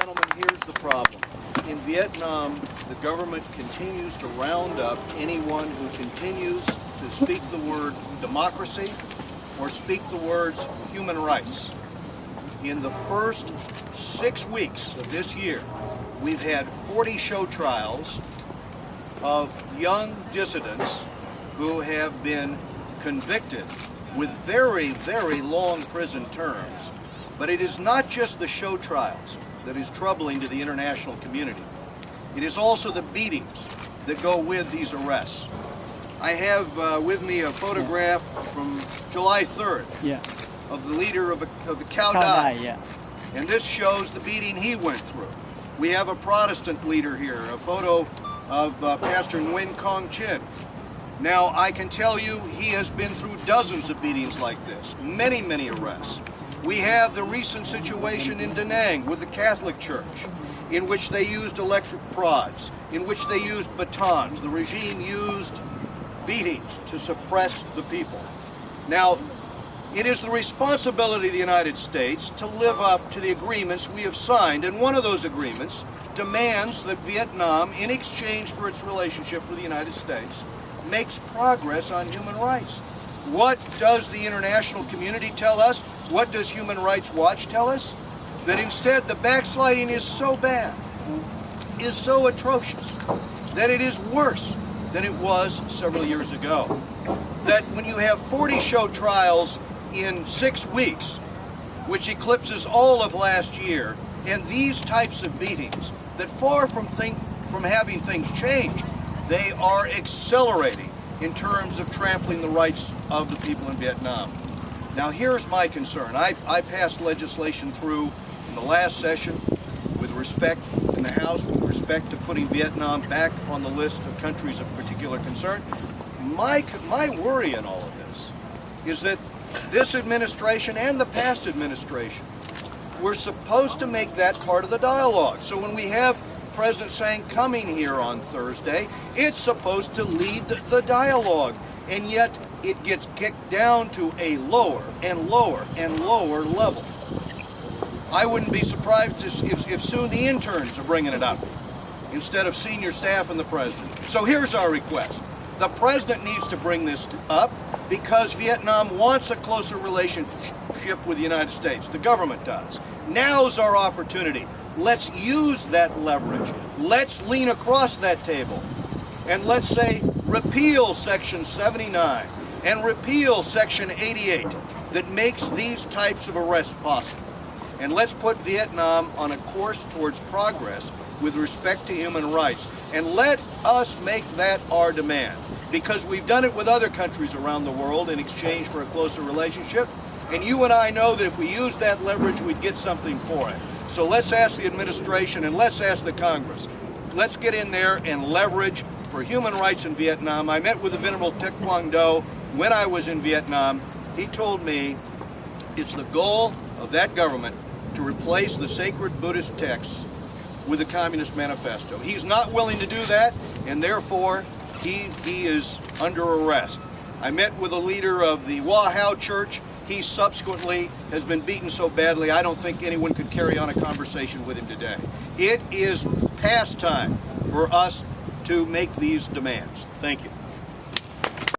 gentlemen, here's the problem. In Vietnam, the government continues to round up anyone who continues to speak the word democracy or speak the words human rights. In the first 6 weeks of this year, we've had 40 show trials of young dissidents who have been convicted with very, very long prison terms. But it is not just the show trials that is troubling to the international community. It is also the beatings that go with these arrests. I have with me a photograph from July 3rd of the leader of the Cao Dai. And this shows the beating he went through. We have a Protestant leader here, a photo of Pastor Nguyen Cong Chin. Now, I can tell you he has been through dozens of beatings like this, many, many arrests. We have the recent situation in Da Nang with the Catholic Church, in which they used electric prods, in which they used batons. The regime used beatings to suppress the people. Now, it is the responsibility of the United States to live up to the agreements we have signed, and one of those agreements demands that Vietnam, in exchange for its relationship with the United States, makes progress on human rights. What does the international community tell us? What does Human Rights Watch tell us? That instead the backsliding is so bad, is so atrocious, that it is worse than it was several years ago. That when you have 40 show trials in 6 weeks, which eclipses all of last year, and these types of beatings, that far from having things change, they are accelerating in terms of trampling the rights of the people in Vietnam. Now here's my concern. I passed legislation through in the last session with respect in the House, with respect to putting Vietnam back on the list of countries of particular concern. My worry in all of this is that this administration and the past administration were supposed to make that part of the dialogue. So when we have President Sang coming here on Thursday, it's supposed to lead the dialogue, and yet it gets kicked down to a lower and lower and lower level. I wouldn't be surprised if soon the interns are bringing it up instead of senior staff and the president. So here's our request. The president needs to bring this up because Vietnam wants a closer relationship with the United States. The government does. Now's our opportunity. Let's use that leverage. Let's lean across that table and let's say repeal Section 79 and repeal Section 88 that makes these types of arrests possible. And let's put Vietnam on a course towards progress with respect to human rights. And let us make that our demand, because we've done it with other countries around the world in exchange for a closer relationship. And you and I know that if we use that leverage, we'd get something for it. So let's ask the administration and let's ask the Congress. Let's get in there and leverage for human rights in Vietnam. I met with the Venerable Thich Quang Do when I was in Vietnam. He told me it's the goal of that government to replace the sacred Buddhist texts with the Communist Manifesto. He's not willing to do that, and therefore he is under arrest. I met with a leader of the Hoa Hao Church. He subsequently has been beaten so badly, I don't think anyone could carry on a conversation with him today. It is past time for us to make these demands. Thank you.